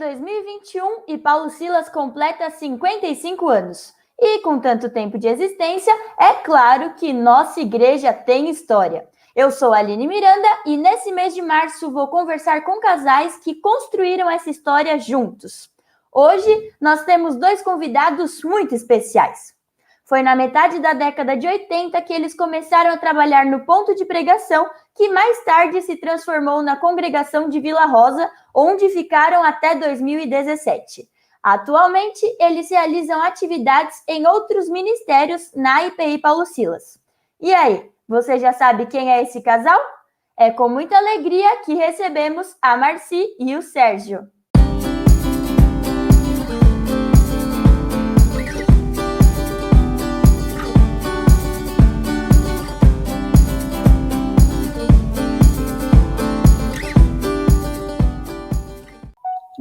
2021 e Paulo Silas completa 55 anos. E com tanto tempo de existência, é claro que nossa igreja tem história. Eu sou a Aline Miranda e nesse mês de março vou conversar com casais que construíram essa história juntos. Hoje nós temos dois convidados muito especiais. Foi na metade da década de 80 que eles começaram a trabalhar no ponto de pregação, que mais tarde se transformou na congregação de Vila Rosa, onde ficaram até 2017. Atualmente, eles realizam atividades em outros ministérios na IPI Paulo Silas. E aí, você já sabe quem é esse casal? É com muita alegria que recebemos a Marci e o Sérgio.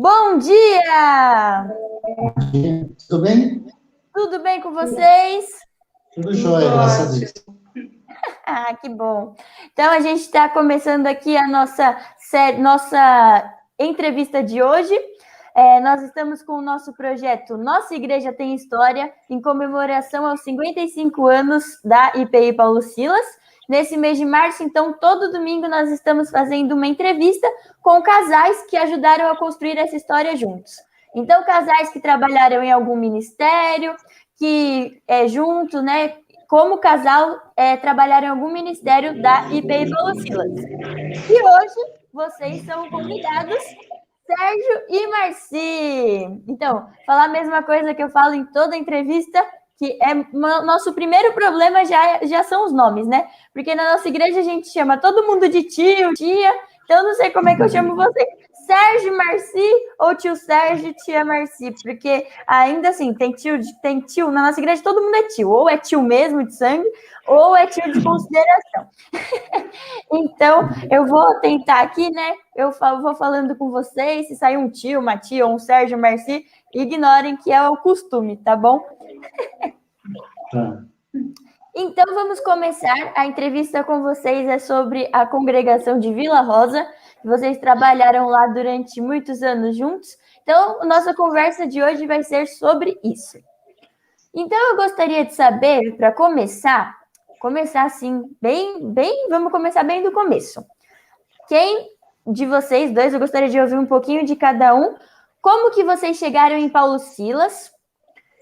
Bom dia! Bom dia, tudo bem? Tudo bem com vocês? Tudo jóia, graças a Deus. Ah, que bom. Então, a gente está começando aqui a nossa entrevista de hoje. Nós estamos com o nosso projeto Nossa Igreja Tem História, em comemoração aos 55 anos da IPI Paulo Silas. Nesse mês de março, então, todo domingo nós estamos fazendo uma entrevista com casais que ajudaram a construir essa história juntos. Então, casais que trabalharam em algum ministério, que junto, né, como casal, trabalharam em algum ministério da IPI Paulo Silas. E hoje, vocês são convidados, Sérgio e Marci. Então, falar a mesma coisa que eu falo em toda entrevista, que nosso primeiro problema já são os nomes, né? Porque na nossa igreja a gente chama todo mundo de tio, tia, então eu não sei como é que eu chamo você. Sérgio Marci ou tio Sérgio, tia Marci? Porque ainda assim, tem tio, na nossa igreja todo mundo é tio, ou é tio mesmo de sangue, ou é tio de consideração. Então, eu vou tentar aqui, né? Vou falando com vocês, se sair um tio, uma tia ou um Sérgio Marci, ignorem que é o costume, tá bom? Tá. Então, vamos começar. A entrevista com vocês é sobre a congregação de Vila Rosa. Vocês trabalharam lá durante muitos anos juntos. Então, nossa conversa de hoje vai ser sobre isso. Então, eu gostaria de saber, para começar assim, vamos começar bem do começo. Quem de vocês dois, eu gostaria de ouvir um pouquinho de cada um, como que vocês chegaram em Paulo Silas?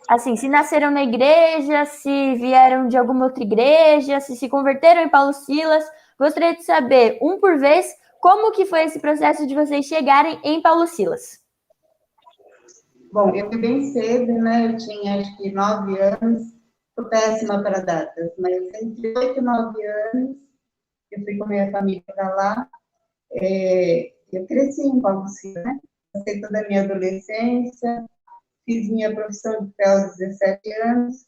Assim, se nasceram na igreja, se vieram de alguma outra igreja, se converteram em Paulo Silas. Gostaria de saber, um por vez, como que foi esse processo de vocês chegarem em Paulo Silas? Bom, eu fui bem cedo, né? Eu tinha, acho que 9 anos. Sou péssima para datas, mas entre 8 e 9 anos, eu fui com a minha família para lá. Eu cresci em Paulo Silas, né? Passei toda a minha adolescência, fiz minha profissão de fé aos 17 anos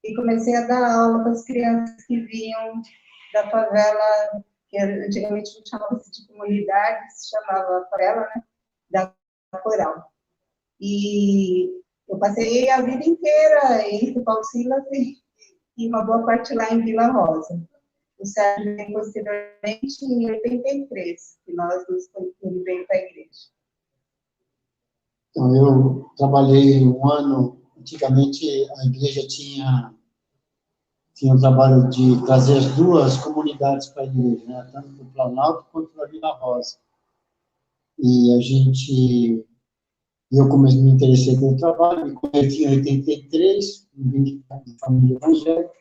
e comecei a dar aula para as crianças que vinham da favela, que antigamente não chamava-se de comunidade, se chamava favela, né? Da Coral. E eu passei a vida inteira entre Paulo Silas e uma boa parte lá em Vila Rosa. O Sérgio veio posteriormente em 83, que ele veio para a igreja. Então, eu trabalhei um ano, antigamente a igreja tinha um trabalho de trazer as duas comunidades para a igreja, né? Tanto para o Planalto quanto para a Vila Rosa. E eu me interessei pelo trabalho, me converti em 83, vim de família evangélica.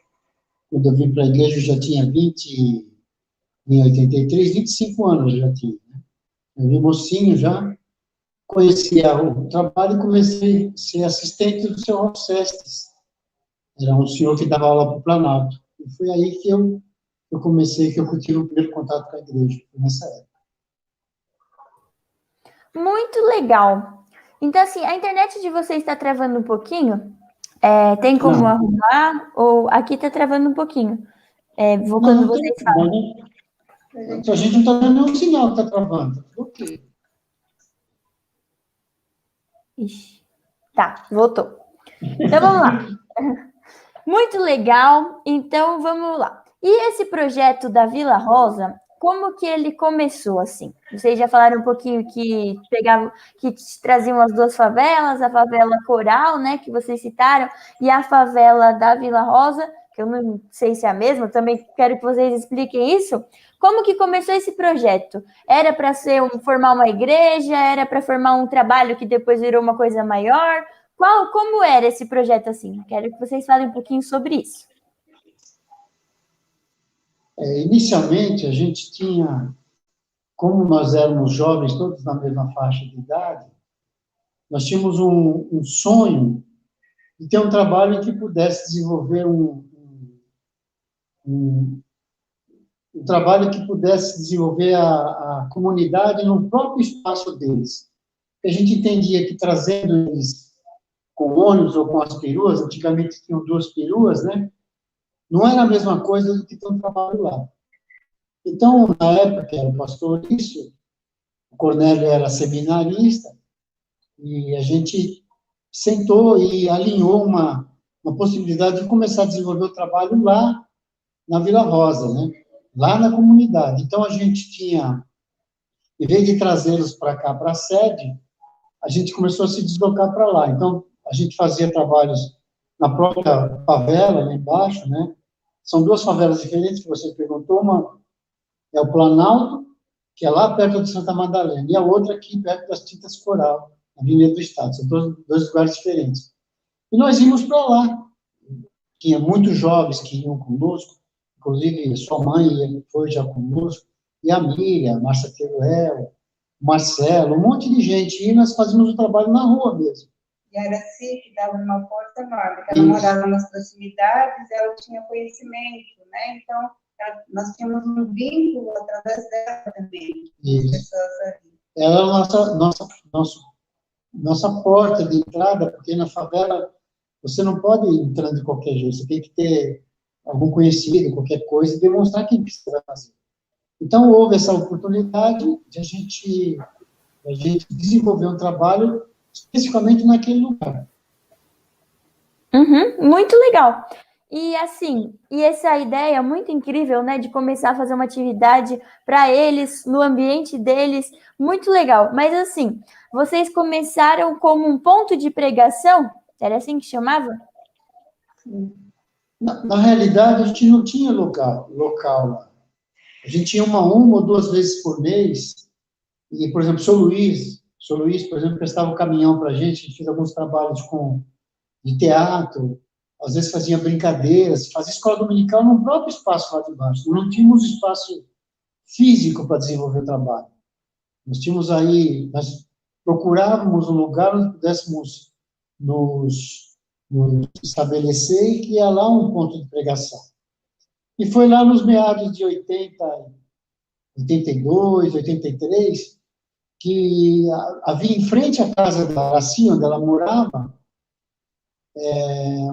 Quando eu vim para a igreja, eu já tinha em 83, 25 anos eu já tinha. Né? Eu vim mocinho já, conhecia o trabalho e comecei a ser assistente do seu Rolf Sestes. Era um senhor que dava aula para o Planalto. E foi aí que eu comecei, que eu tive o primeiro contato com a igreja, nessa época. Muito legal. Então, assim, a internet de vocês está travando um pouquinho? Tem como arrumar? Ou aqui está travando um pouquinho? Quando vocês falam. A gente não está dando nenhum sinal que está travando. Ok. Ixi. Tá, voltou. Então, vamos lá. Muito legal. Então, vamos lá. E esse projeto da Vila Rosa, como que ele começou, assim? Vocês já falaram um pouquinho que traziam as duas favelas, a favela Coral, né, que vocês citaram, e a favela da Vila Rosa, que eu não sei se é a mesma, também quero que vocês expliquem isso. Como que começou esse projeto? Era para formar uma igreja? Era para formar um trabalho que depois virou uma coisa maior? Como era esse projeto assim? Quero que vocês falem um pouquinho sobre isso. Inicialmente, a gente tinha, como nós éramos jovens, todos na mesma faixa de idade, nós tínhamos um sonho de ter um trabalho que pudesse desenvolver um trabalho que pudesse desenvolver a comunidade no próprio espaço deles. A gente entendia que trazendo eles com ônibus ou com as peruas, antigamente tinham 2 peruas, né? Não era a mesma coisa do que ter um trabalho lá. Então, na época, era o pastor Lício, o Cornélio era seminarista, e a gente sentou e alinhou uma possibilidade de começar a desenvolver o trabalho lá na Vila Rosa, né? Lá na comunidade. Então, a gente tinha, em vez de trazê-los para cá, para a sede, a gente começou a se deslocar para lá. Então, a gente fazia trabalhos na própria favela, lá embaixo, né? São 2 favelas diferentes que você perguntou. Uma é o Planalto, que é lá perto de Santa Madalena, e a outra aqui perto das Tintas Coral, na Avenida do Estado. São 2 lugares diferentes. E nós íamos para lá. Tinha muitos jovens que iam conosco, inclusive sua mãe foi já conosco, e a Miriam, a Márcia Teruel, o Marcelo, um monte de gente, e nós fazíamos o trabalho na rua mesmo. E era assim, que dava uma força enorme, porque ela morava nas proximidades, ela tinha conhecimento, né? Então, nós tínhamos um vínculo através dela também. Isso. Ela é a nossa porta de entrada, porque na favela você não pode entrar de qualquer jeito, você tem que ter algum conhecido, qualquer coisa, e demonstrar o que você vai fazer. Então, houve essa oportunidade de a gente desenvolver um trabalho especificamente naquele lugar. Muito legal. E assim, essa ideia é muito incrível, né, de começar a fazer uma atividade para eles, no ambiente deles, muito legal. Mas assim, vocês começaram como um ponto de pregação? Era assim que chamava? Na realidade, a gente não tinha local lá. A gente tinha uma ou 2 vezes por mês, e, por exemplo, o São Luís, por exemplo, prestava um caminhão para a gente fez alguns trabalhos de teatro, às vezes fazia brincadeiras, fazia escola dominical no próprio espaço lá de baixo. Não tínhamos espaço físico para desenvolver o trabalho. Nós procurávamos um lugar onde pudéssemos nos estabelecer e criar lá um ponto de pregação. E foi lá nos meados de 82, 83, que havia em frente à casa da Araci, onde ela morava,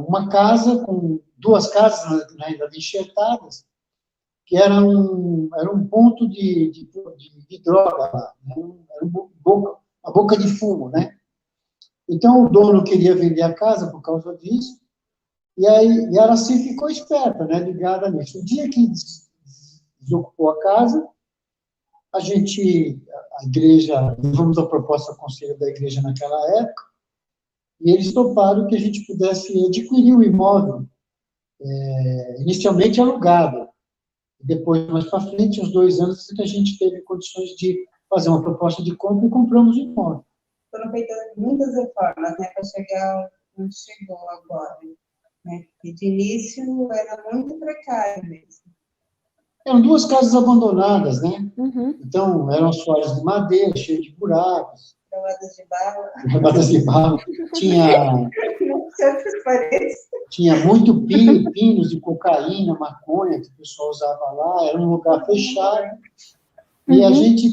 uma casa com 2 casas ainda enxertadas, que era um ponto de droga lá, né? Era uma boca de fumo, né? Então, o dono queria vender a casa por causa disso, e a Araci ficou esperta, né, ligada nisso. O dia que desocupou a casa, a igreja, levamos a proposta ao conselho da igreja naquela época, e eles toparam que a gente pudesse adquirir o imóvel, inicialmente alugado. Depois, mais para frente, uns 2 anos, que a gente teve condições de fazer uma proposta de compra e compramos o imóvel. Foram feitas muitas reformas, né, para chegar onde chegou agora, né? E de início era muito precário mesmo. Eram 2 casas abandonadas, né? Então, eram assoalhos de madeira, cheios de buracos. Camadas de barro. Tinha muito pinos de cocaína, maconha, que o pessoal usava lá. Era um lugar fechado. E a gente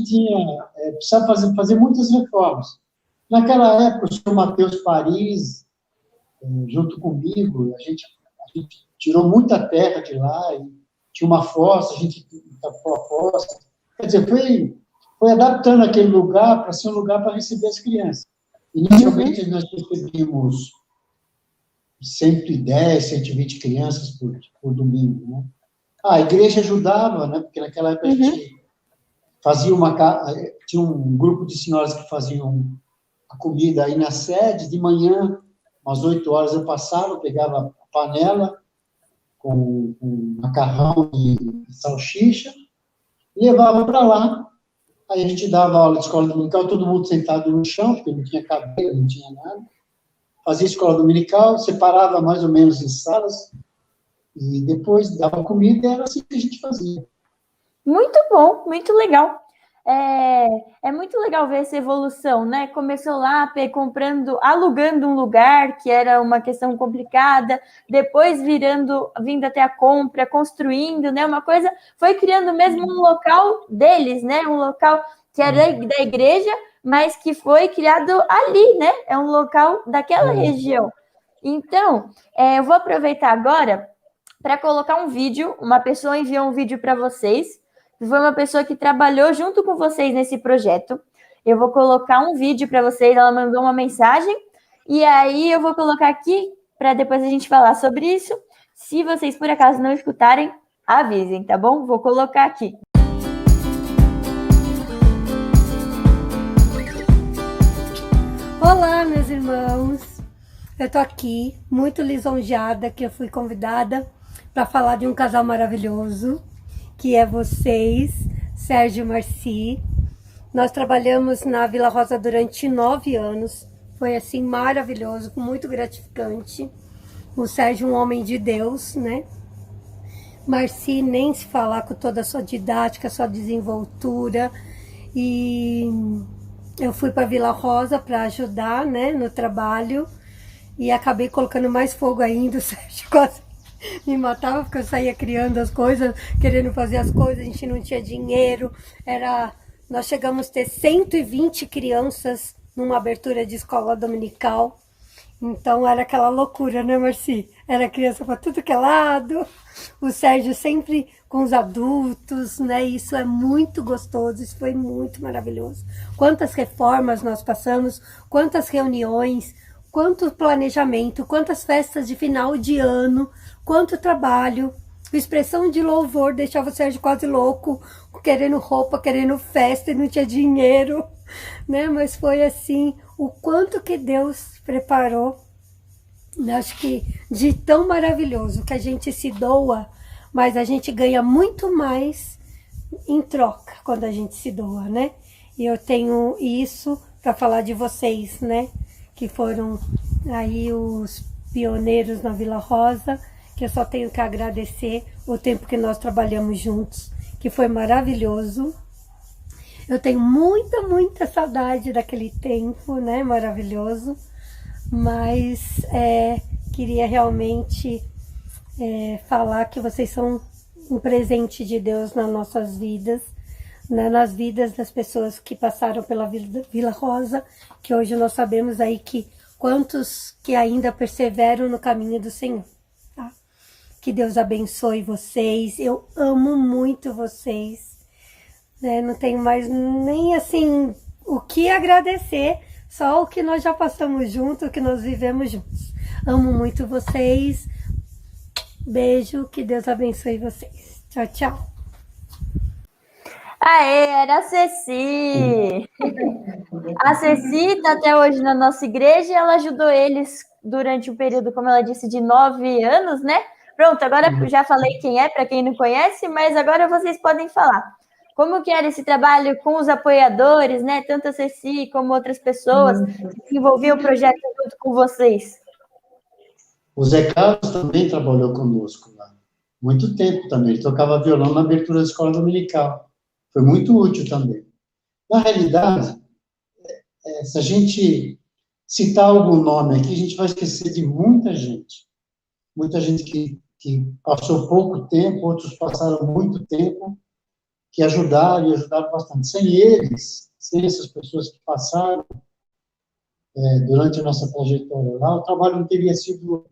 precisava fazer muitas reformas. Naquela época, o senhor Matheus Paris, junto comigo, a gente tirou muita terra de lá, e tinha uma fossa, a gente tapou a fossa. Quer dizer, foi adaptando aquele lugar para ser um lugar para receber as crianças. Inicialmente, nós recebíamos 110, 120 crianças por domingo, né? A igreja ajudava, né? Porque naquela época a gente tinha um grupo de senhoras que faziam a comida aí na sede, de manhã, umas 8 horas eu passava, pegava a panela com macarrão e salsicha, e levava para lá. Aí a gente dava aula de escola dominical, todo mundo sentado no chão, porque não tinha cadeira, não tinha nada. Fazia escola dominical, separava mais ou menos em salas, e depois dava comida, e era assim que a gente fazia. Muito bom, muito legal. É muito legal ver essa evolução, né? Começou lá alugando um lugar, que era uma questão complicada, depois vindo até a compra, construindo, né? Uma coisa, foi criando mesmo um local deles, né? Um local que era da igreja, mas que foi criado ali, né? É um local daquela região. Então, eu vou aproveitar agora para colocar um vídeo. Uma pessoa enviou um vídeo para vocês. Foi uma pessoa que trabalhou junto com vocês nesse projeto. Eu vou colocar um vídeo para vocês, ela mandou uma mensagem, e aí eu vou colocar aqui para depois a gente falar sobre isso. Se vocês, por acaso, não escutarem, avisem, tá bom? Vou colocar aqui. Olá, meus irmãos. Eu tô aqui, muito lisonjeada, que eu fui convidada para falar de um casal maravilhoso, que é vocês, Sérgio e Marci. Nós trabalhamos na Vila Rosa durante 9 anos. Foi, assim, maravilhoso, muito gratificante. O Sérgio, um homem de Deus, né? Marci, nem se falar, com toda a sua didática, sua desenvoltura. E eu fui para Vila Rosa para ajudar, né, no trabalho. E acabei colocando mais fogo ainda. O Sérgio quase me matava, porque eu saía criando as coisas, querendo fazer as coisas, a gente não tinha dinheiro. Nós chegamos a ter 120 crianças numa abertura de escola dominical. Então era aquela loucura, né, Marci? Era criança para tudo que é lado. O Sérgio sempre com os adultos, né? Isso é muito gostoso, isso foi muito maravilhoso. Quantas reformas nós passamos, quantas reuniões, quanto planejamento, quantas festas de final de ano, quanto trabalho. A expressão de louvor deixava o Sérgio quase louco, querendo roupa, querendo festa, e não tinha dinheiro, né? Mas foi assim, o quanto que Deus preparou. Acho que de tão maravilhoso que a gente se doa, mas a gente ganha muito mais em troca quando a gente se doa, né? E eu tenho isso para falar de vocês, né? Que foram aí os pioneiros na Vila Rosa, que eu só tenho que agradecer o tempo que nós trabalhamos juntos, que foi maravilhoso. Eu tenho muita, muita saudade daquele tempo, né? Maravilhoso. Mas queria realmente falar que vocês são um presente de Deus nas nossas vidas, né? Nas vidas das pessoas que passaram pela Vila Rosa, que hoje nós sabemos aí que quantos que ainda perseveram no caminho do Senhor. Tá? Que Deus abençoe vocês, eu amo muito vocês, né? Não tenho mais nem assim o que agradecer, só o que nós já passamos juntos, o que nós vivemos juntos. Amo muito vocês, beijo, que Deus abençoe vocês. Tchau, tchau. Aê, era a Ceci! A Ceci está até hoje na nossa igreja e ela ajudou eles durante um período, como ela disse, de 9 anos, né? Pronto, agora já falei quem é, para quem não conhece, mas agora vocês podem falar. Como que era esse trabalho com os apoiadores, né? Tanto a Ceci como outras pessoas que desenvolviam o projeto junto com vocês. O Zé Carlos também trabalhou conosco lá. Muito tempo também. Ele tocava violão na abertura da escola dominical. Foi muito útil também. Na realidade, se a gente citar algum nome aqui, a gente vai esquecer de muita gente. Muita gente que passou pouco tempo, outros passaram muito tempo, que ajudaram e ajudaram bastante. Sem eles, sem essas pessoas que passaram durante a nossa trajetória lá, o trabalho não teria sido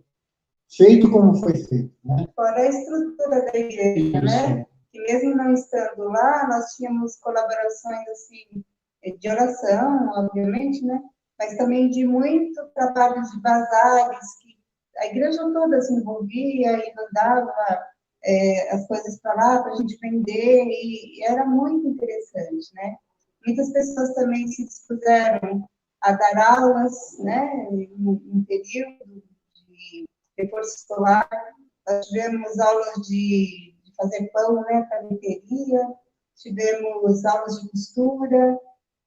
feito como foi feito, né? Fora a estrutura da igreja, né? Que mesmo não estando lá, nós tínhamos colaborações, assim, de oração, obviamente, né? Mas também de muito trabalho de bazares, que a igreja toda se envolvia e mandava as coisas para lá, para a gente vender, e era muito interessante, né? Muitas pessoas também se dispuseram a dar aulas, né, em período de reforço escolar. Nós tivemos aulas de fazer pão, né, carpinteria, tivemos aulas de costura,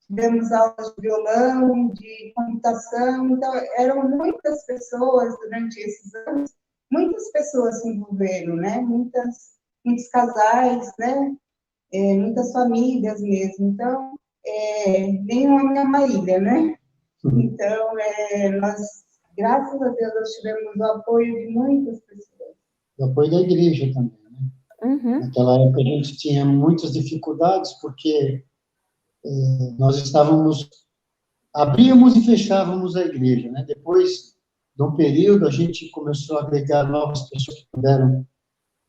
tivemos aulas de violão, de computação. Então, eram muitas pessoas durante esses anos, muitas pessoas se envolveram, né, muitos casais, né, muitas famílias mesmo. Então, nenhum homem é uma ilha, né? Então, nós, graças a Deus, nós tivemos o apoio de muitas pessoas. O apoio da igreja também, né? Uhum. Naquela época a gente tinha muitas dificuldades, porque nós abríamos e fechávamos a igreja, né? Depois de um período, a gente começou a agregar novas pessoas que puderam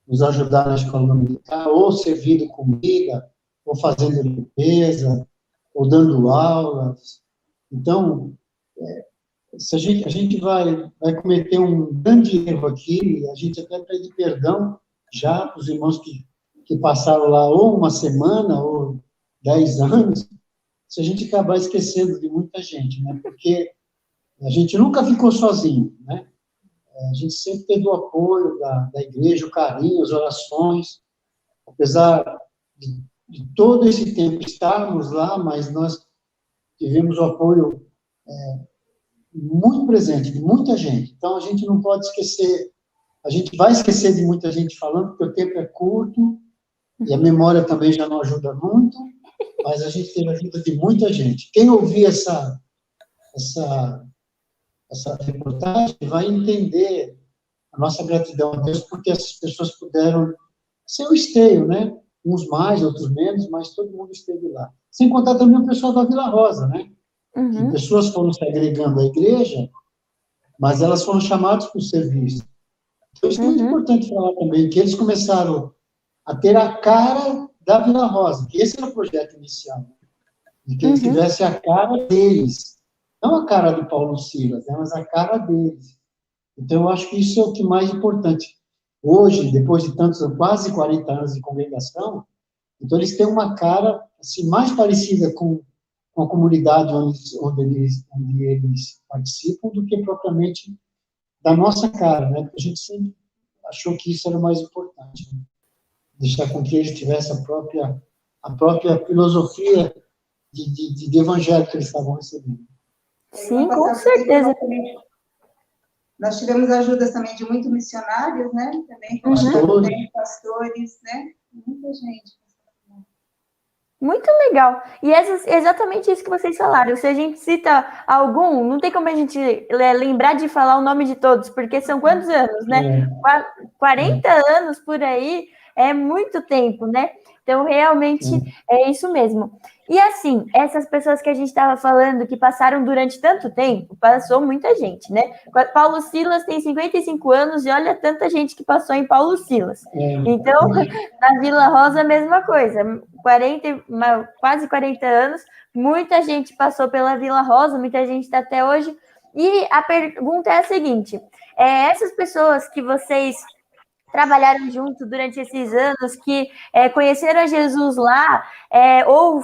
nos ajudar na escola dominical, ou servindo comida, ou fazendo limpeza, ou dando aulas. Então, se a gente vai cometer um grande erro aqui, a gente até pede perdão já para os irmãos que passaram lá ou uma semana, ou 10 anos, se a gente acabar esquecendo de muita gente, né? Porque a gente nunca ficou sozinho, né? A gente sempre teve o apoio da igreja, o carinho, as orações, apesar de todo esse tempo estarmos lá, mas nós tivemos o apoio muito presente de muita gente. Então, a gente não pode esquecer, a gente vai esquecer de muita gente falando, porque o tempo é curto, e a memória também já não ajuda muito, mas a gente teve a ajuda de muita gente. Quem ouvir essa reportagem vai entender a nossa gratidão a Deus, porque essas pessoas puderam ser o esteio, né? Uns mais, outros menos, mas todo mundo esteve lá. Sem contar também o pessoal da Vila Rosa, né? Uhum. Que pessoas foram se agregando à igreja, mas elas foram chamadas para o serviço. Então, isso é muito importante falar também, que eles começaram a ter a cara da Vila Rosa, que esse era o projeto inicial, de que eles tivessem a cara deles, não a cara do Paulo Silas, né, mas a cara deles. Então, eu acho que isso é o que mais importante. Hoje, depois de quase 40 anos de congregação, então eles têm uma cara assim, mais parecida com a comunidade onde eles participam do que propriamente da nossa cara, né? Porque a gente sempre achou que isso era o mais importante, né? Deixar com que eles tivessem a própria filosofia de evangelho que eles estavam recebendo. Sim, com certeza. Nós tivemos ajudas também de muitos missionários, né? Também, pastores, né? Muita gente. Muito legal. E é exatamente isso que vocês falaram. Se a gente cita algum, não tem como a gente lembrar de falar o nome de todos, porque são quantos anos, né? 40 anos por aí é muito tempo, né? Então, realmente, é isso mesmo. E assim, essas pessoas que a gente estava falando, que passaram durante tanto tempo, passou muita gente, né? Paulo Silas tem 55 anos e olha tanta gente que passou em Paulo Silas. Então, na Vila Rosa, a mesma coisa. Quase 40 anos, muita gente passou pela Vila Rosa, muita gente está até hoje. E a pergunta é a seguinte, essas pessoas que vocês trabalharam junto durante esses anos, que conheceram a Jesus lá, ou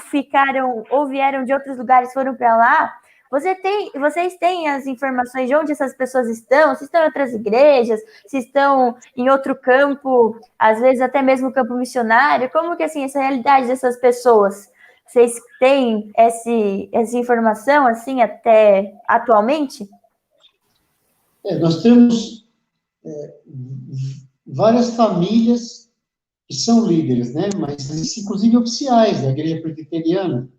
vieram de outros lugares, foram para lá, vocês têm as informações de onde essas pessoas estão, se estão em outras igrejas, se estão em outro campo, às vezes até mesmo campo missionário, como que assim, essa realidade dessas pessoas, vocês têm essa informação assim até atualmente? Nós temos várias famílias que são líderes, né? Mas existem, inclusive, oficiais da igreja presbiteriana.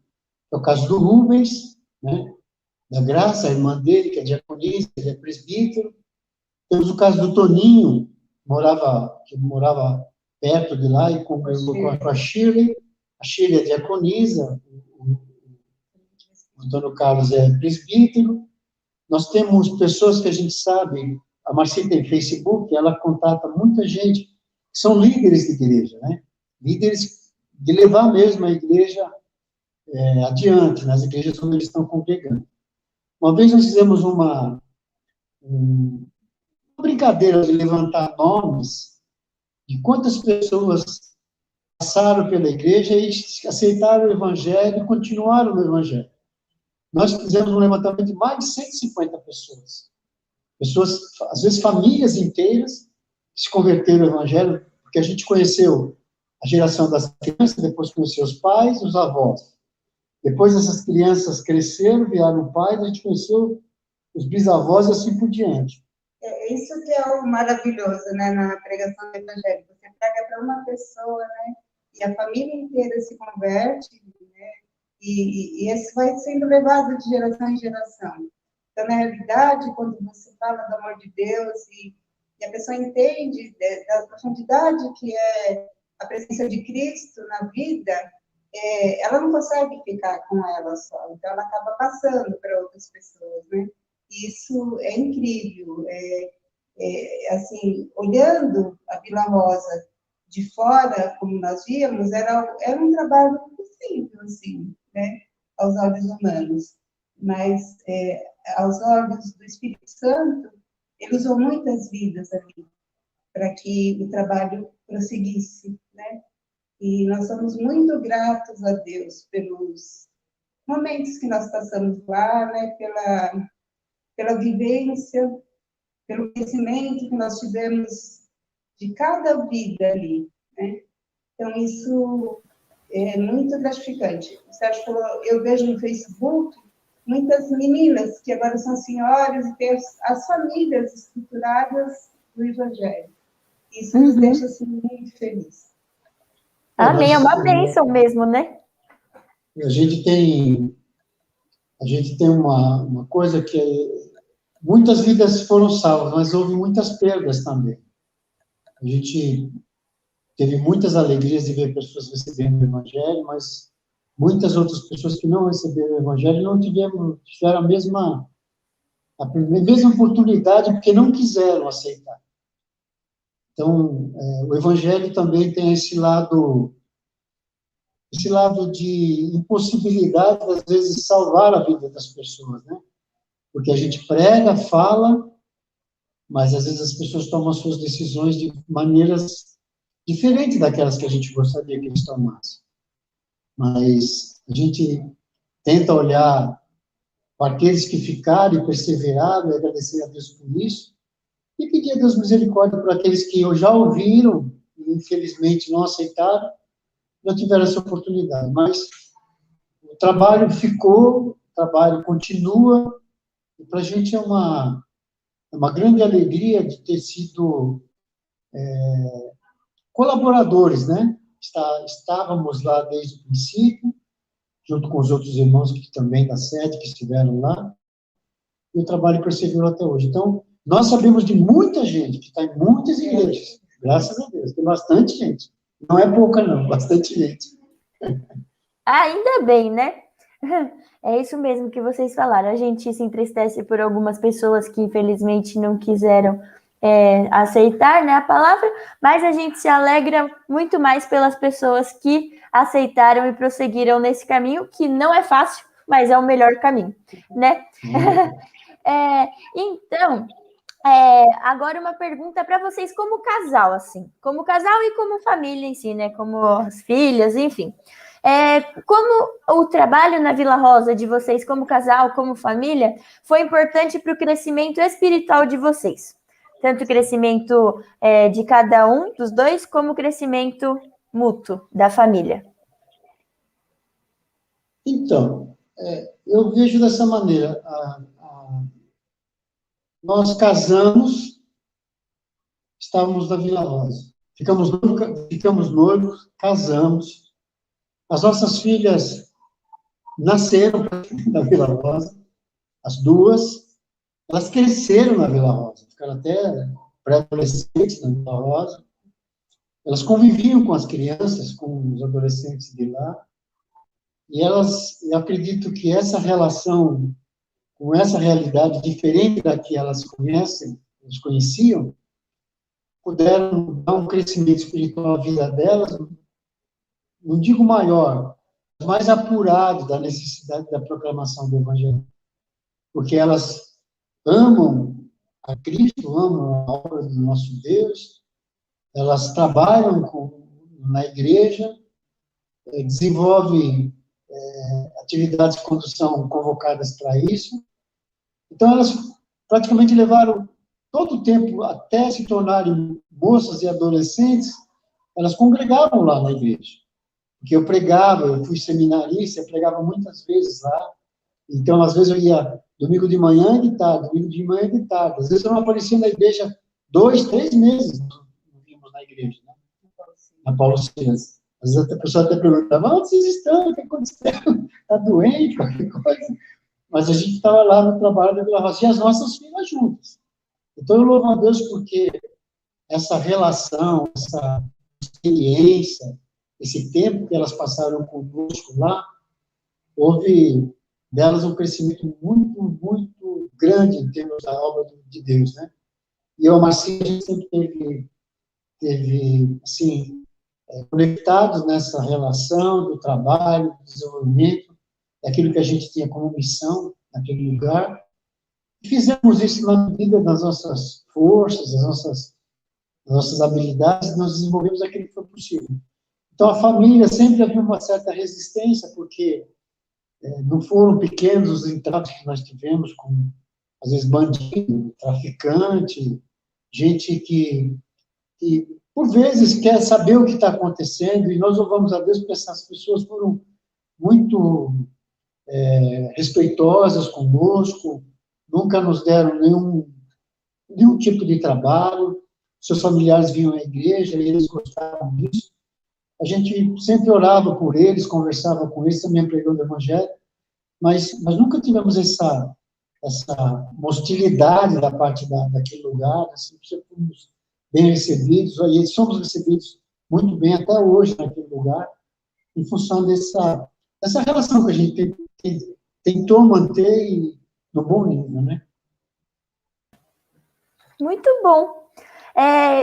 É o caso do Rubens, né? Da Graça, a irmã dele, que é diaconisa, ele é presbítero. Temos o caso do Toninho, que morava perto de lá e congregou com a Shirley. A Shirley é diaconisa, o Antônio Carlos é presbítero. Nós temos pessoas que a gente sabe, a Marci tem Facebook, ela contata muita gente que são líderes de igreja, né? Líderes de levar mesmo a igreja adiante, nas igrejas onde eles estão congregando. Uma vez nós fizemos uma brincadeira de levantar nomes de quantas pessoas passaram pela igreja e aceitaram o evangelho e continuaram no evangelho. Nós fizemos um levantamento de mais de 150 pessoas. Pessoas, às vezes famílias inteiras, que se converteram ao evangelho, porque a gente conheceu a geração das crianças, depois conheceu os pais, os avós. Depois essas crianças cresceram, viraram pais, a gente conheceu os bisavós e assim por diante. É isso que é o maravilhoso, né, na pregação do evangelho. Você prega para uma pessoa, né, e a família inteira se converte, né, e isso vai sendo levado de geração em geração. Então, na realidade, quando você fala do amor de Deus e a pessoa entende da profundidade que é a presença de Cristo na vida, ela não consegue ficar com ela só. Então, ela acaba passando para outras pessoas, né? Isso é incrível. Assim, olhando a Vila Rosa de fora, como nós víamos, era um trabalho possível, assim, né? Aos olhos humanos. Mas, aos olhos do Espírito Santo, ele usou muitas vidas ali para que o trabalho prosseguisse, né? E nós somos muito gratos a Deus pelos momentos que nós passamos lá, né? Pela vivência, pelo conhecimento que nós tivemos de cada vida ali, né? Então, isso é muito gratificante. O Sérgio falou, eu vejo no Facebook muitas meninas que agora são senhoras e têm as famílias estruturadas do Evangelho. Isso nos deixa assim, muito felizes. Amém, é uma bênção mesmo, né? A gente tem uma coisa que muitas vidas foram salvas, mas houve muitas perdas também. A gente teve muitas alegrias de ver pessoas recebendo o Evangelho, mas muitas outras pessoas que não receberam o Evangelho não tiveram a mesma oportunidade, porque não quiseram aceitar. Então, o Evangelho também tem esse lado de impossibilidade, às vezes, de salvar a vida das pessoas, né? Porque a gente prega, fala, mas às vezes as pessoas tomam suas decisões de maneiras diferentes daquelas que a gente gostaria que eles tomassem. Mas a gente tenta olhar para aqueles que ficaram e perseveraram, e agradecer a Deus por isso, e pedir a Deus misericórdia para aqueles que já ouviram e, infelizmente, não aceitaram, não tiveram essa oportunidade. Mas o trabalho ficou, o trabalho continua, e para a gente é uma grande alegria de ter sido colaboradores, né? Estávamos lá desde o princípio, junto com os outros irmãos que também da sede, que estiveram lá, e o trabalho perseverou até hoje. Então, nós sabemos de muita gente que está em muitas igrejas, graças a Deus, tem bastante gente. Não é pouca, não, bastante gente. Ainda bem, né? É isso mesmo que vocês falaram. A gente se entristece por algumas pessoas que, infelizmente, não quiseram aceitar, né, a palavra, mas a gente se alegra muito mais pelas pessoas que aceitaram e prosseguiram nesse caminho, que não é fácil, mas é o melhor caminho, né? Então, agora uma pergunta para vocês como casal, assim, como casal e como família em si, né, como as filhas, enfim. Como o trabalho na Vila Rosa de vocês como casal, como família, foi importante para o crescimento espiritual de vocês? Tanto o crescimento de cada um dos dois, como o crescimento mútuo da família. Então, eu vejo dessa maneira. Nós casamos, estávamos na Vila Rosa. Ficamos noivos, casamos. As nossas filhas nasceram na Vila Rosa, as duas. Elas cresceram na Vila Rosa, ficaram até pré-adolescentes na Vila Rosa. Elas conviviam com as crianças, com os adolescentes de lá. E eu acredito que essa relação, com essa realidade diferente da que elas conheciam, puderam dar um crescimento espiritual à vida delas, não digo maior, mas mais apurado da necessidade da proclamação do Evangelho. Porque elas amam a Cristo, amam a obra do nosso Deus, elas trabalham na igreja, desenvolvem atividades quando são convocadas para isso. Então, elas praticamente levaram todo o tempo, até se tornarem moças e adolescentes, elas congregavam lá na igreja. Porque eu pregava, eu fui seminarista, eu pregava muitas vezes lá. Então, às vezes eu ia domingo de manhã e de tarde, domingo de manhã e de tarde. Às vezes eu não aparecia na igreja 2, 3 meses, não vimos na igreja, né? Na Paulo Silas. Às vezes a pessoa até perguntava, onde vocês estão? O que aconteceu? Está doente? Qualquer coisa. Mas a gente estava lá no trabalho da Vila Rosa, e as nossas filhas juntas. Então, eu louvo a Deus porque essa relação, essa experiência, esse tempo que elas passaram conosco lá, houve delas um crescimento muito, muito grande em termos da obra de Deus, né? E eu, a Marcinha, a gente sempre teve assim, conectados nessa relação do trabalho, do desenvolvimento, daquilo que a gente tinha como missão naquele lugar. E fizemos isso na medida das nossas forças, das nossas habilidades, nós desenvolvemos aquilo que foi possível. Então, a família sempre havia uma certa resistência, porque não foram pequenos os entraves que nós tivemos com, às vezes, bandido, traficante, gente que por vezes, quer saber o que está acontecendo, e nós louvamos a Deus porque essas pessoas foram muito respeitosas conosco, nunca nos deram nenhum tipo de trabalho, seus familiares vinham à igreja e eles gostavam disso. A gente sempre orava por eles, conversava com eles, também pregando o evangelho, mas nunca tivemos essa hostilidade da parte daquele lugar, assim, sempre fomos bem recebidos, e somos recebidos muito bem até hoje naquele lugar, em função dessa relação que a gente tentou manter no bom nível, né? Muito bom.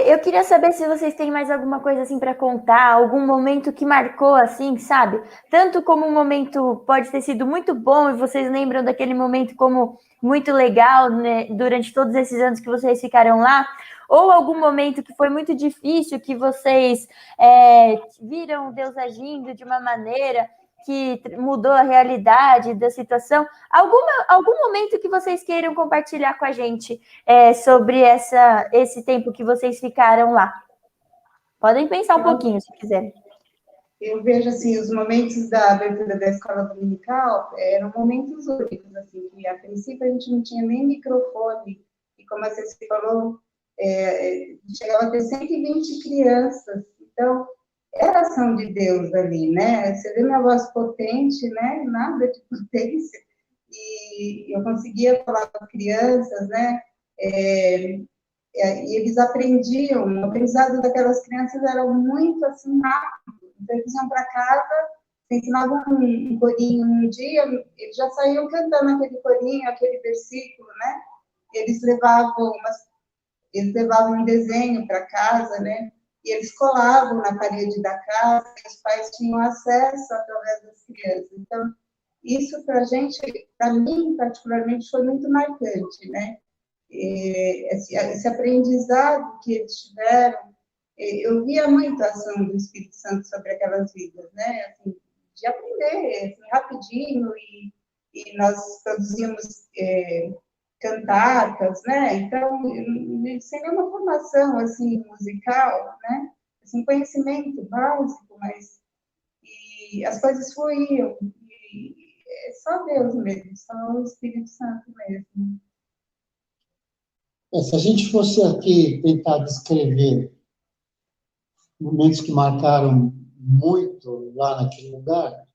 Eu queria saber se vocês têm mais alguma coisa assim para contar, algum momento que marcou assim, sabe? Tanto como um momento pode ter sido muito bom e vocês lembram daquele momento como muito legal, né, durante todos esses anos que vocês ficaram lá, ou algum momento que foi muito difícil, que vocês viram Deus agindo de uma maneira que mudou a realidade da situação. Algum momento que vocês queiram compartilhar com a gente sobre esse tempo que vocês ficaram lá? Podem pensar um pouquinho, se quiserem. Eu vejo, assim, os momentos da abertura da escola dominical eram momentos únicos, assim, que a princípio a gente não tinha nem microfone, e como a Ceci falou, chegava a ter 120 crianças, então, era ação de Deus ali, né? Você vê minha voz potente, né? Nada de potência, e eu conseguia falar com as crianças, né? E eles aprendiam, o aprendizado daquelas crianças era muito, assim, rápido. Então, eles iam para casa, ensinavam um corinho um dia, eles já saíam cantando aquele corinho, aquele versículo, né? Eles levavam um desenho para casa, né? E eles colavam na parede da casa, e os pais tinham acesso através das crianças. Então, isso para a gente, para mim, particularmente, foi muito marcante, né? Esse aprendizado que eles tiveram, eu via muito a ação do Espírito Santo sobre aquelas vidas, né? Assim, de aprender assim, rapidinho, e nós produzimos cantatas, né? Então, sem nenhuma formação assim musical, né? Assim, conhecimento básico, mas as coisas fluíam. E é só Deus mesmo, só o Espírito Santo mesmo. Se a gente fosse aqui tentar descrever momentos que marcaram muito lá naquele lugar,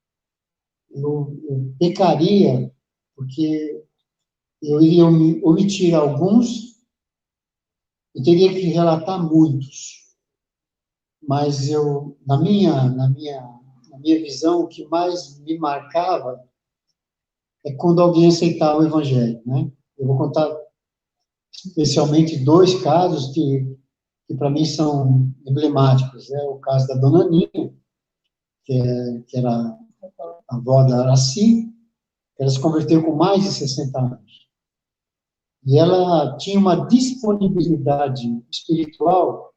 eu pecaria, porque eu iria omitir alguns e teria que relatar muitos. Mas na minha visão, o que mais me marcava é quando alguém aceitava o Evangelho, né? Eu vou contar especialmente 2 casos que para mim são emblemáticos. O caso da Dona Nina, que era a avó da Araci, ela se converteu com mais de 60 anos. E ela tinha uma disponibilidade espiritual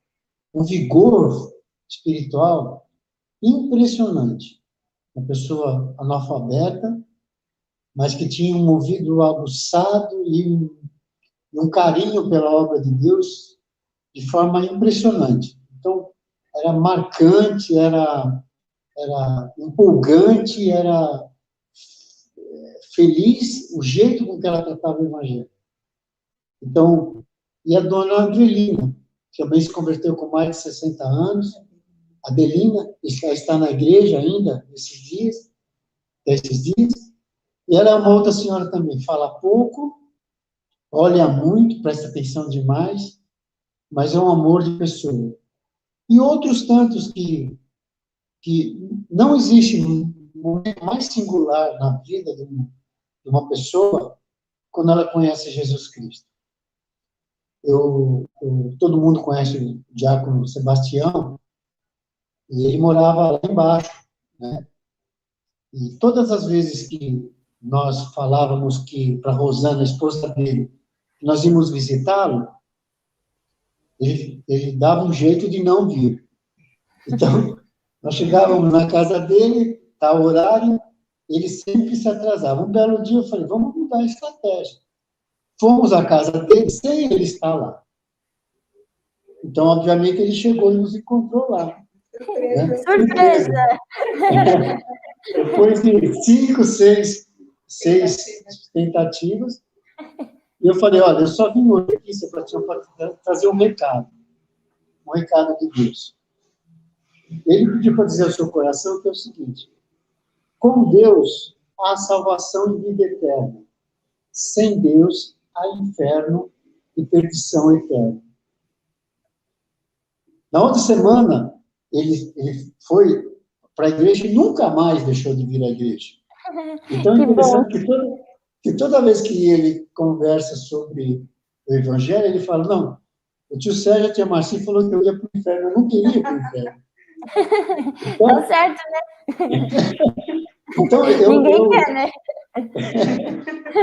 um vigor espiritual impressionante. Uma pessoa analfabeta, mas que tinha um ouvido aguçado e um carinho pela obra de Deus de forma impressionante. Então, era marcante, era empolgante, era feliz o jeito com que ela tratava o Evangelho. Então, e a dona Adelina, que também se converteu com mais de 60 anos, a Adelina está na igreja ainda, esses dias, e ela é uma outra senhora também, fala pouco, olha muito, presta atenção demais, mas é um amor de pessoa. E outros tantos que não existe um momento mais singular na vida de uma pessoa quando ela conhece Jesus Cristo. Todo mundo conhece o diácono Sebastião, e ele morava lá embaixo, né? E todas as vezes que nós falávamos que, para Rosana, a esposa dele, que nós íamos visitá-lo, ele dava um jeito de não vir. Então, nós chegávamos na casa dele, tal horário, ele sempre se atrasava. Um belo dia eu falei, vamos mudar a estratégia. Fomos à casa dele sem ele estar lá. Então, obviamente, ele chegou e nos encontrou lá. Né? Surpresa! Depois de 5, 6 tentativas, eu falei, olha, eu só vim hoje aqui, Sebastião, para trazer um recado de Deus. Ele pediu para dizer ao seu coração que é o seguinte: com Deus há salvação e vida eterna. Sem Deus há inferno e perdição eterna. Na outra semana, ele foi para a igreja e nunca mais deixou de vir à igreja. Então, é interessante que toda vez que ele conversa sobre o Evangelho, ele fala, não, o tio Sérgio, a tia Marci falou que eu ia para o inferno, eu não queria ir para o inferno. Então, tá certo, né? Então, Ninguém quer, né?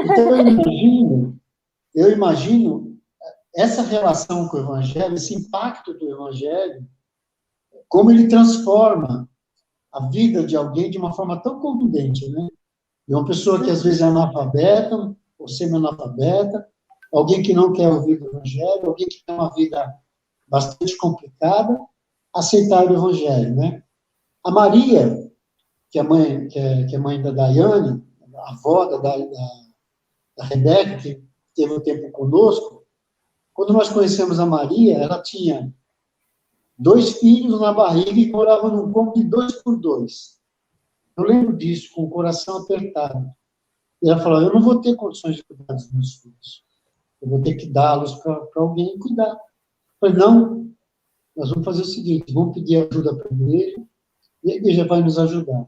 Então, eu imagino essa relação com o Evangelho, esse impacto do Evangelho, como ele transforma a vida de alguém de uma forma tão contundente, né? De uma pessoa que às vezes é analfabeta, ou semi-analfabeta, alguém que não quer ouvir o Evangelho, alguém que tem uma vida bastante complicada, aceitar o Evangelho, né? A Maria, que é mãe da Daiane, a avó da Rebeca, que teve um tempo conosco, quando nós conhecemos a Maria, ela tinha 2 filhos na barriga e morava num cômodo de 2 por 2. Eu lembro disso, com o coração apertado. E ela falou, eu não vou ter condições de cuidar dos meus filhos. Eu vou ter que dá-los para alguém cuidar. Eu falei, não, nós vamos fazer o seguinte, vamos pedir ajuda para a igreja, e a igreja vai nos ajudar.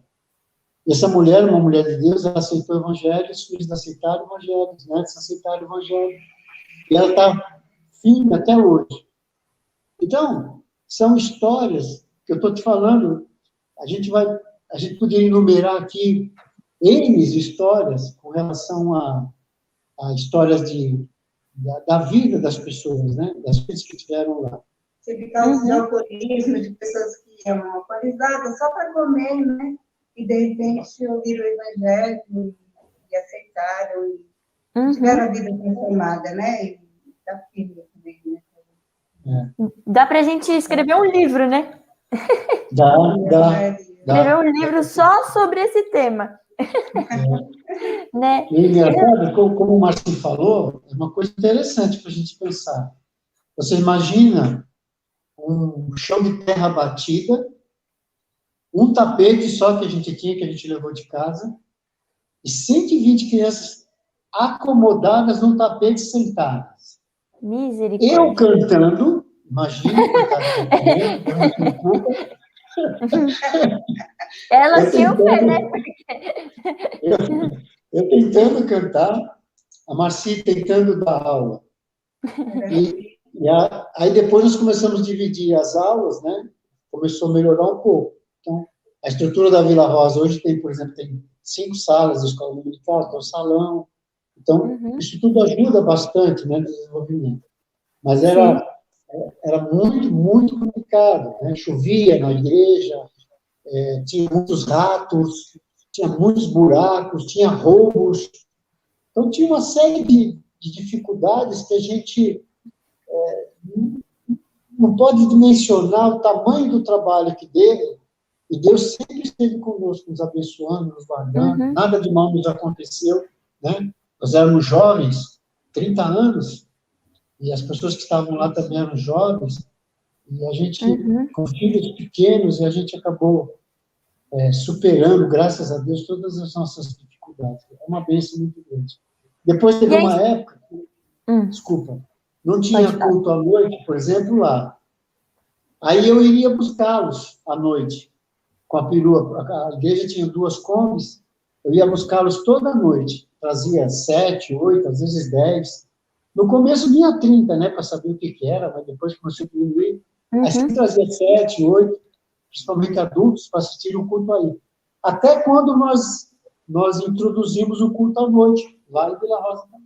E essa mulher, uma mulher de Deus, ela aceitou o Evangelho, os filhos aceitaram o Evangelho, os netos aceitaram o Evangelho. E ela está firme até hoje. Então, são histórias que eu estou te falando, a gente poderia enumerar aqui N histórias com relação a histórias da vida das pessoas, né? Das pessoas que estiveram lá. Teve casos de alcoolismo, de pessoas que iam alcoolizadas só para comer, né? E, de repente, ouviram o Evangelho e aceitaram, e tiveram a vida transformada, né? E da filha também, né? Dá pra gente escrever um livro, né? Dá. Escrever um livro só sobre esse tema. Né? E engraçado, como o Marcinho falou, é uma coisa interessante para a gente pensar. Você imagina um chão de terra batida, um tapete só que a gente tinha, que a gente levou de casa, e 120 crianças acomodadas no tapete sentadas. Misericórdia. Eu cantando, imagina, Elas tinham fé, né? Eu tentando cantar, a Marci tentando dar aula. Aí depois nós começamos a dividir as aulas, né? Começou a melhorar um pouco. Então, a estrutura da Vila Rosa hoje tem, por exemplo, tem 5 salas de escola dominical, tem um salão. Então, isso tudo ajuda bastante, né, no desenvolvimento. Mas era era muito, muito complicado, né? Chovia na igreja, tinha muitos ratos, tinha muitos buracos, tinha roubos. Então, tinha uma série de dificuldades que a gente não pode dimensionar o tamanho do trabalho que deu, e Deus sempre esteve conosco, nos abençoando, nos guardando, nada de mal nos aconteceu, né? Nós éramos jovens, 30 anos, e as pessoas que estavam lá também eram jovens, e a gente, com filhos pequenos, e a gente acabou superando, graças a Deus, todas as nossas dificuldades. É uma bênção muito grande. Depois teve uma época, desculpa, não tinha culto à noite, por exemplo, lá. Aí eu iria buscá-los à noite, com a perua. A igreja tinha 2 combis, eu ia buscá-los toda noite. Trazia 7, 8, às vezes 10. No começo vinha 30, né, para saber o que era, mas depois começou a diminuir. Aí sempre trazia 7, 8, principalmente adultos, para assistir o culto aí. Até quando nós introduzimos o culto à noite, lá em Vila Rosa também.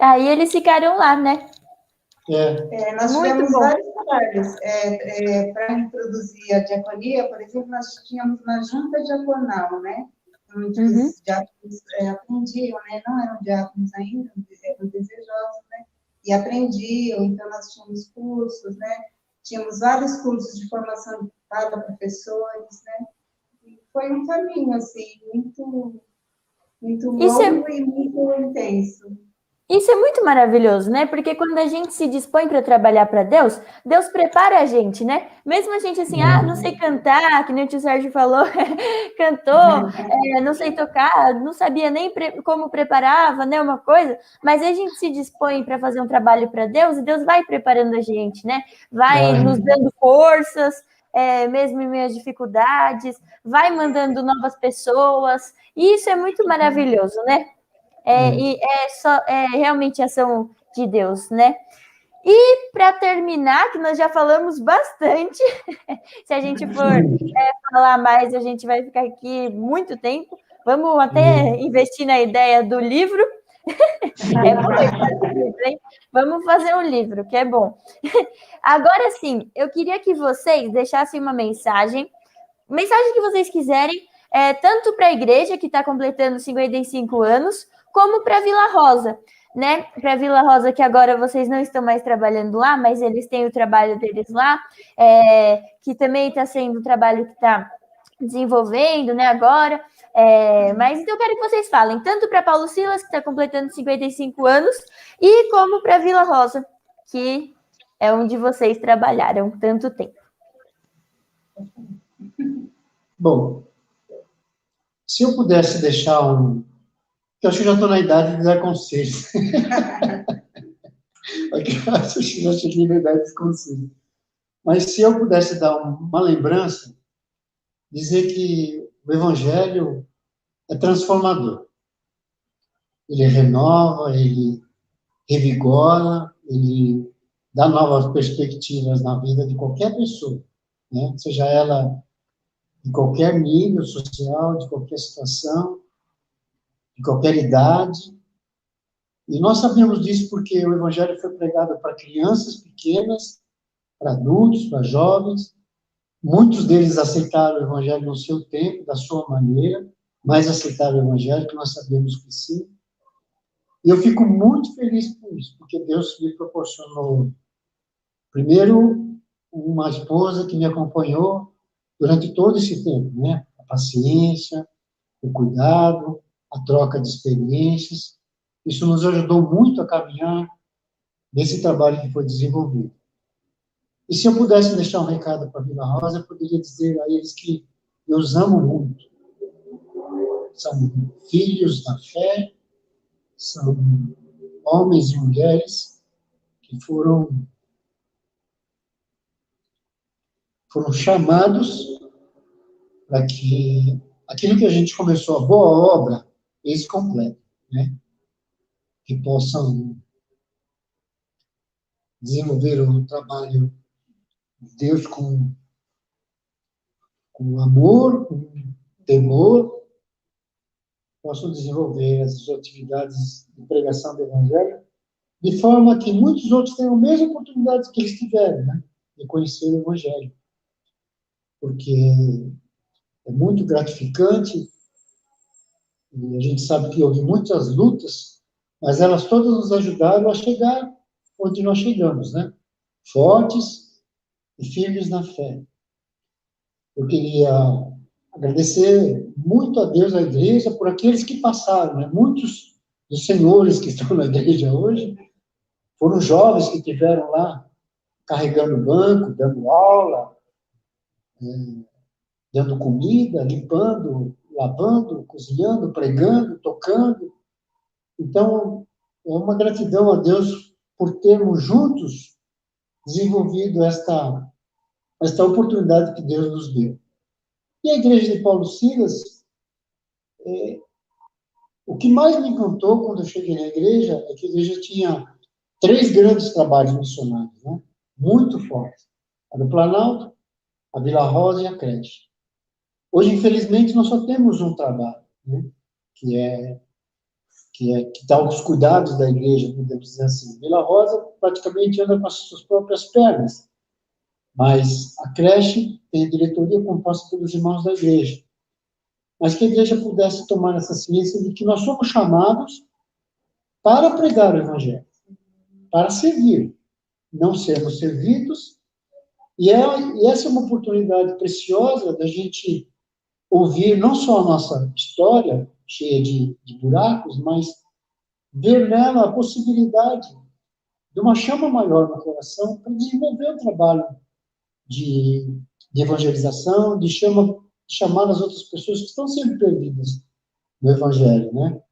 Aí eles ficaram lá, né? Nós tivemos vários trabalhos. Para introduzir a diaconia, por exemplo, nós tínhamos uma junta diaconal, né? Muitos diáconos aprendiam, né? Não eram diáconos ainda, eram desejosos, né? E aprendiam, então nós tínhamos cursos, né? Tínhamos vários cursos de formação para professores, né? E foi um caminho, assim, muito, muito longo e muito intenso. Isso é muito maravilhoso, né? Porque quando a gente se dispõe para trabalhar para Deus, Deus prepara a gente, né? Mesmo a gente assim, não sei cantar, que nem o tio Sérgio falou, cantou, não sei tocar, não sabia nem como preparava, né? Uma coisa, mas a gente se dispõe para fazer um trabalho para Deus e Deus vai preparando a gente, né? Vai nos dando forças, mesmo em meio às dificuldades, vai mandando novas pessoas, e isso é muito maravilhoso, né? E é realmente ação de Deus, né? E para terminar, que nós já falamos bastante, se a gente for falar mais, a gente vai ficar aqui muito tempo. Vamos até investir na ideia do livro. É bom fazer livro, hein? Vamos fazer um livro, que é bom. Agora sim, eu queria que vocês deixassem uma mensagem que vocês quiserem, tanto para a igreja, que está completando 55 anos, como para Vila Rosa, né? Para Vila Rosa, que agora vocês não estão mais trabalhando lá, mas eles têm o trabalho deles lá, que também está sendo um trabalho que está desenvolvendo, né, agora. Mas então eu quero que vocês falem, tanto para Paulo Silas, que está completando 55 anos, e como para Vila Rosa, que é onde vocês trabalharam tanto tempo. Bom, se eu pudesse deixar eu acho que já estou na idade de dar conselhos. Eu acho que já cheguei na idade de conselhos. Mas se eu pudesse dar uma lembrança, dizer que o Evangelho é transformador. Ele renova, ele revigora, ele dá novas perspectivas na vida de qualquer pessoa, né? Seja ela de qualquer nível social, de qualquer situação, de qualquer idade. E nós sabemos disso porque o Evangelho foi pregado para crianças pequenas, para adultos, para jovens. Muitos deles aceitaram o Evangelho no seu tempo, da sua maneira, mas aceitaram o Evangelho, que nós sabemos que sim. E eu fico muito feliz por isso, porque Deus me proporcionou, primeiro, uma esposa que me acompanhou durante todo esse tempo, né? A paciência, o cuidado, a troca de experiências. Isso nos ajudou muito a caminhar nesse trabalho que foi desenvolvido. E se eu pudesse deixar um recado para a Vila Rosa, eu poderia dizer a eles que eu os amo muito. São filhos da fé, são homens e mulheres que foram chamados para que aquilo que a gente começou, a boa obra, eles completem, né? Que possam desenvolver o trabalho de Deus com amor, com temor, possam desenvolver as atividades de pregação do Evangelho de forma que muitos outros tenham a mesma oportunidade que eles tiveram, né, de conhecer o Evangelho. Porque é muito gratificante, e a gente sabe que houve muitas lutas, mas elas todas nos ajudaram a chegar onde nós chegamos, né? Fortes e firmes na fé. Eu queria agradecer muito a Deus, à igreja, por aqueles que passaram, né? Muitos dos senhores que estão na igreja hoje foram jovens que estiveram lá carregando banco, dando aula, dando comida, limpando, lavando, cozinhando, pregando, tocando. Então, é uma gratidão a Deus por termos juntos desenvolvido esta oportunidade que Deus nos deu. E a igreja de Paulo Silas, o que mais me encantou quando eu cheguei na igreja é que a igreja tinha 3 grandes trabalhos missionários, né? Muito fortes. A do Planalto, a Vila Rosa e a creche. Hoje, infelizmente, nós só temos um trabalho, né? que está aos cuidados da igreja, podemos dizer assim. Vila Rosa praticamente anda com as suas próprias pernas, mas a creche tem a diretoria composta pelos irmãos da igreja. Mas que a igreja pudesse tomar essa ciência de que nós somos chamados para pregar o Evangelho, para servir, não sermos servidos, e essa é uma oportunidade preciosa da gente ouvir não só a nossa história, cheia de buracos, mas ver nela a possibilidade de uma chama maior no coração para desenvolver o trabalho de evangelização, de chamar as outras pessoas que estão sendo perdidas no Evangelho, né?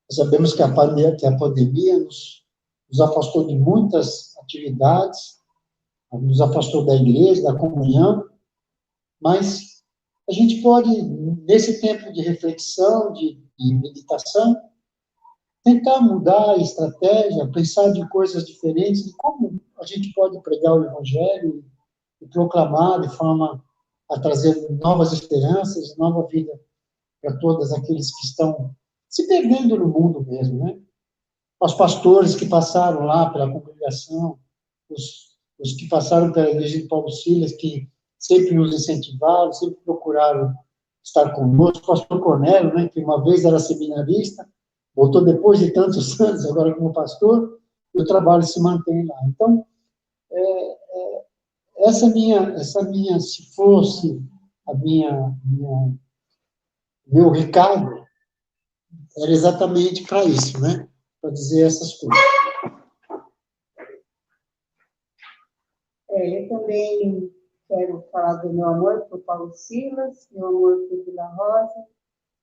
Nós sabemos que a pandemia nos afastou de muitas atividades, nos afastou da igreja, da comunhão, mas a gente pode, nesse tempo de reflexão, de meditação, tentar mudar a estratégia, pensar de coisas diferentes, de como a gente pode pregar o Evangelho e proclamar de forma a trazer novas esperanças, nova vida para todos aqueles que estão se perdendo no mundo mesmo, né? Aos pastores que passaram lá pela congregação, os que passaram pela igreja de Paulo Silas, que sempre nos incentivaram, sempre procuraram estar conosco. O pastor Cornélio, né, que uma vez era seminarista, voltou depois de tantos anos, agora como pastor, e o trabalho se mantém lá. Então, essa minha, se fosse meu recado, era exatamente para isso, né? Para dizer essas coisas. Eu também quero falar do meu amor por Paulo Silas, meu amor por Vila Rosa.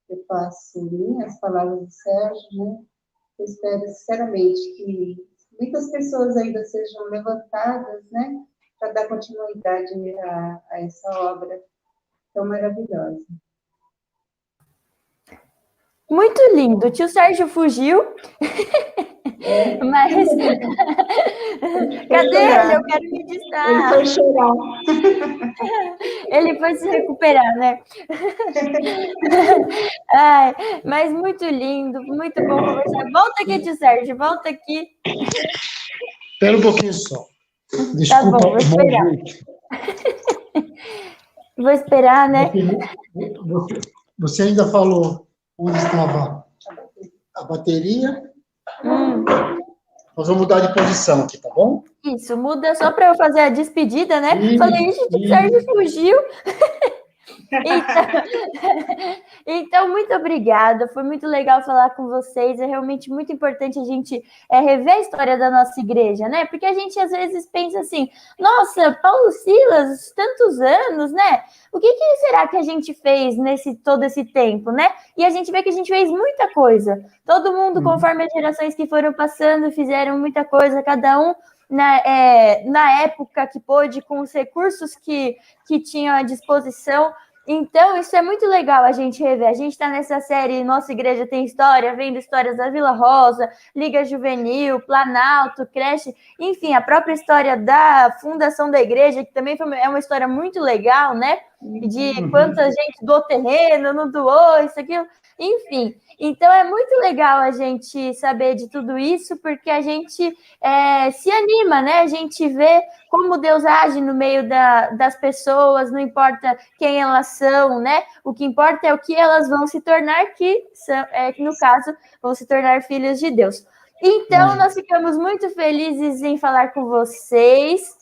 Eu faço minhas palavras do Sérgio, né? Eu espero sinceramente que muitas pessoas ainda sejam levantadas, né? Para dar continuidade a essa obra tão maravilhosa. Muito lindo. O tio Sérgio fugiu. Mas... Cadê ele? Eu quero me distrair. Ele foi chorar. Ele foi se recuperar, né? Ai, mas muito lindo, muito bom conversar. Volta aqui, tio Sérgio, volta aqui. Espera um pouquinho só. Desculpa, tá bom, vou esperar. Vou esperar, né? Você ainda falou onde estava a bateria. Nós vamos mudar de posição aqui, tá bom? Isso, muda só para eu fazer a despedida, né? Falei, gente, o Sérgio fugiu. Então, muito obrigada. Foi muito legal falar com vocês. É realmente muito importante a gente rever a história da nossa igreja, né? Porque a gente às vezes pensa assim, nossa, Paulo Silas, tantos anos, né? O que será que a gente fez todo esse tempo, né? E a gente vê que a gente fez muita coisa. Todo mundo, conforme as gerações que foram passando, fizeram muita coisa, cada um na época que pôde, com os recursos que tinham à disposição. Então, isso é muito legal a gente rever. A gente está nessa série Nossa Igreja Tem História, vendo histórias da Vila Rosa, Liga Juvenil, Planalto, creche, enfim, a própria história da fundação da igreja, que também é uma história muito legal, né? de quanta gente doou terreno, não doou, isso, aquilo, enfim. Então, é muito legal a gente saber de tudo isso, porque a gente se anima, né? A gente vê como Deus age no meio das pessoas, não importa quem elas são, né? O que importa é o que elas vão se tornar, que no caso, vão se tornar filhos de Deus. Então, nós ficamos muito felizes em falar com vocês.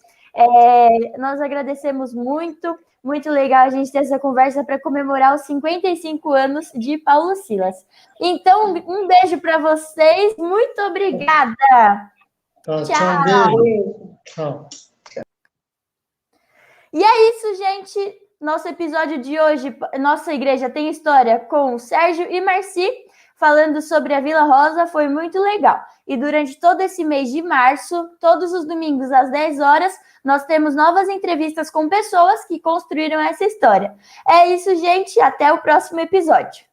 Nós agradecemos muito. Muito legal a gente ter essa conversa para comemorar os 55 anos de Paulo Silas. Então, um beijo para vocês. Muito obrigada. Tchau. Beijo. Tchau. E é isso, gente. Nosso episódio de hoje, Nossa Igreja Tem História, com Sérgio e Marci, falando sobre a Vila Rosa, foi muito legal. E durante todo esse mês de março, todos os domingos às 10 horas, nós temos novas entrevistas com pessoas que construíram essa história. É isso, gente. Até o próximo episódio.